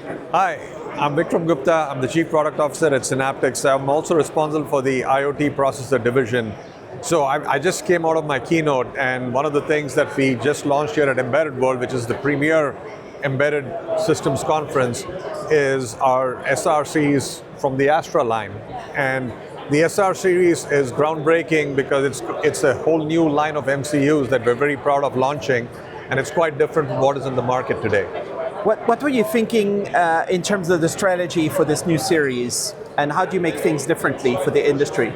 Hi, I'm Vikram Gupta. I'm the Chief Product Officer at Synaptics. I'm also responsible for the IoT processor division. So I just came out of my keynote, and one of the things that we just launched here at Embedded World, which is the premier embedded systems conference, is our SR series from the Astra line. And the SR series is groundbreaking because it's a whole new line of MCUs that we're very proud of launching, and it's quite different from what is in the market today. What were you thinking in terms of the strategy for this new series, and how do you make things differently for the industry?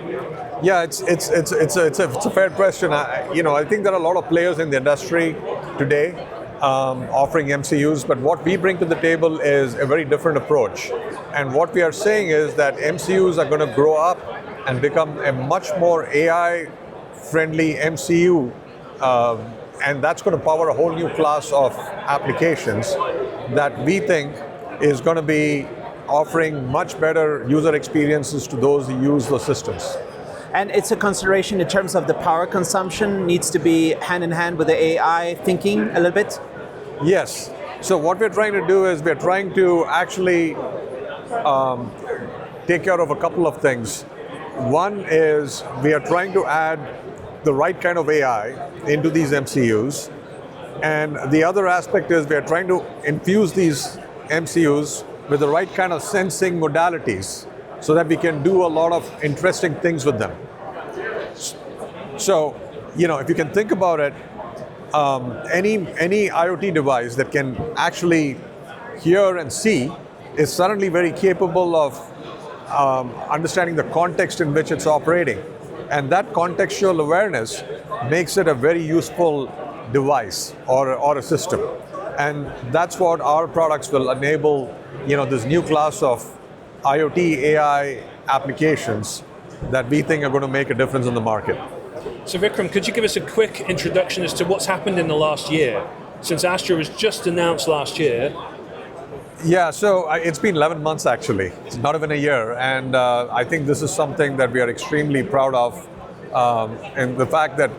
Yeah, it's a fair question. I think there are a lot of players in the industry today offering MCUs, but what we bring to the table is a very different approach. And what we are saying is that MCUs are going to grow up and become a much more AI-friendly MCU, and that's going to power a whole new class of applications that we think is going to be offering much better user experiences to those who use those systems. And it's a consideration in terms of the power consumption needs to be hand in hand with the AI thinking a little bit? Yes. So what we're trying to do is we're trying to actually take care of a couple of things. One is we are trying to add the right kind of AI into these MCUs. And the other aspect is we are trying to infuse these MCUs with the right kind of sensing modalities so that we can do a lot of interesting things with them. So, if you can think about it, any IoT device that can actually hear and see is suddenly very capable of understanding the context in which it's operating. And that contextual awareness makes it a very useful device or a system. And that's what our products will enable, this new class of IoT AI applications that we think are going to make a difference in the market. So Vikram, could you give us a quick introduction as to what's happened in the last year? Since Astra was just announced last year. Yeah, so it's been 11 months actually. It's not even a year. And I think this is something that we are extremely proud of. And the fact that,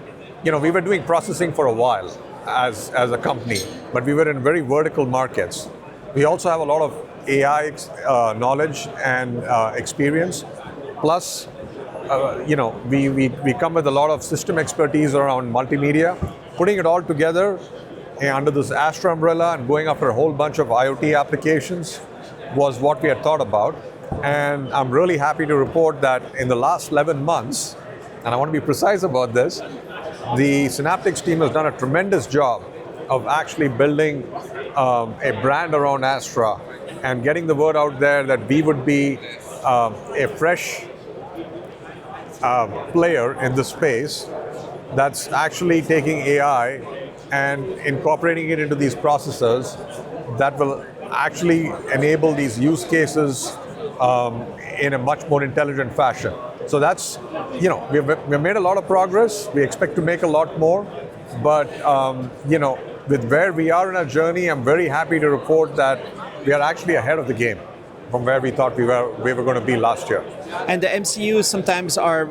we were doing processing for a while as a company, but we were in very vertical markets. We also have a lot of AI knowledge and experience. Plus, we come with a lot of system expertise around multimedia. Putting it all together under this Astra umbrella and going after a whole bunch of IoT applications was what we had thought about. And I'm really happy to report that in the last 11 months, and I want to be precise about this, the Synaptics team has done a tremendous job of actually building a brand around Astra and getting the word out there that we would be a fresh player in the space that's actually taking AI and incorporating it into these processors that will actually enable these use cases in a much more intelligent fashion. So that's, we've made a lot of progress. We expect to make a lot more, but with where we are in our journey, I'm very happy to report that we are actually ahead of the game from where we thought we were going to be last year. And the MCUs sometimes are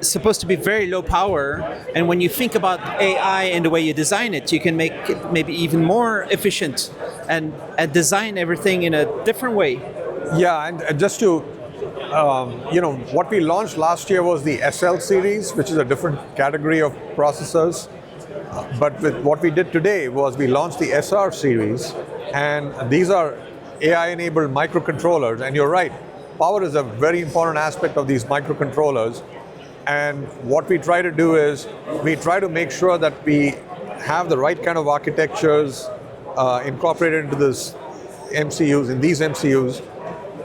supposed to be very low power, and when you think about AI and the way you design it, you can make it maybe even more efficient and design everything in a different way. Yeah, and just to, what we launched last year was the SL series, which is a different category of processors. But with what we did today was we launched the SR series, and these are AI-enabled microcontrollers. And you're right, power is a very important aspect of these microcontrollers. And what we try to do is we try to make sure that we have the right kind of architectures incorporated into these MCUs.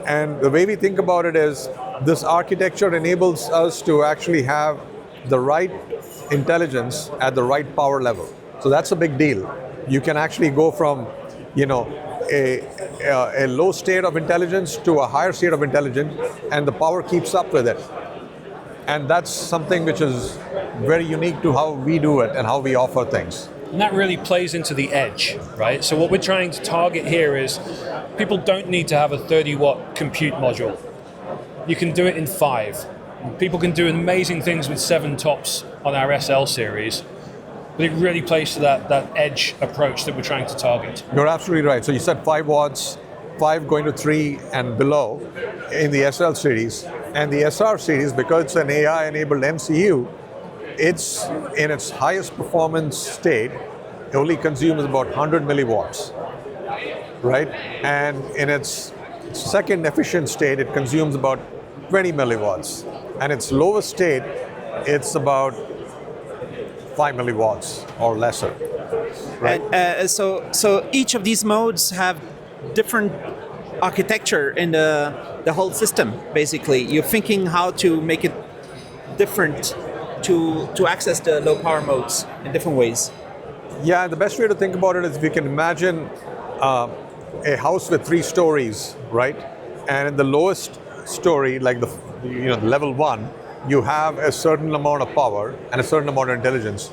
And the way we think about it is this architecture enables us to actually have the right intelligence at the right power level. So that's a big deal. You can actually go from, a low state of intelligence to a higher state of intelligence, and the power keeps up with it. And that's something which is very unique to how we do it and how we offer things. And that really plays into the edge, right? So what we're trying to target here is people don't need to have a 30-watt compute module. You can do it in 5. People can do amazing things with 7 tops on our SL series, but it really plays to that edge approach that we're trying to target. You're absolutely right. So you said 5 watts, 5 going to 3 and below in the SL series. And the SR series, because it's an AI-enabled MCU, it's in its highest performance state, it only consumes about 100 milliwatts, right? And in its second efficient state, it consumes about 20 milliwatts. And its lowest state, it's about 5 milliwatts or lesser. Right. And so each of these modes have different architecture in the whole system. Basically, you're thinking how to make it different to access the low power modes in different ways. Yeah, the best way to think about it is if you can imagine a house with 3 stories, right? And in the lowest story, like the level 1, you have a certain amount of power and a certain amount of intelligence.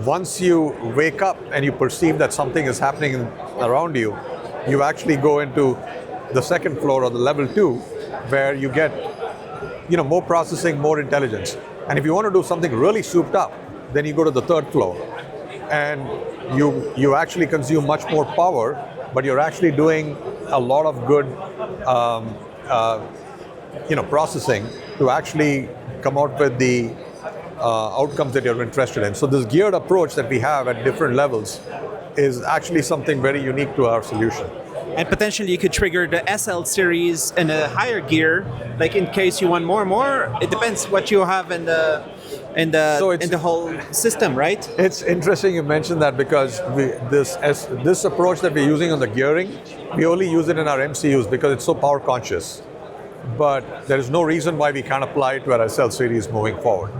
Once you wake up and you perceive that something is happening around you, you actually go into the second floor or the level 2, where you get more processing, more intelligence. And if you want to do something really souped up, then you go to the third floor, and you actually consume much more power, but you're actually doing a lot of good processing to actually come out with the outcomes that you're interested in. So this geared approach that we have at different levels is actually something very unique to our solution. And potentially you could trigger the SL series in a higher gear, like in case you want more and more. It depends what you have in the whole system, right? It's interesting you mentioned that, because this approach that we're using on the gearing, we only use it in our MCUs because it's so power conscious. But there is no reason why we can't apply it to our SL series moving forward.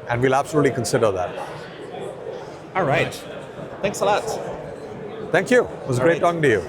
And we'll absolutely consider that. All right. Thanks a lot. Thank you. It was great talking to you.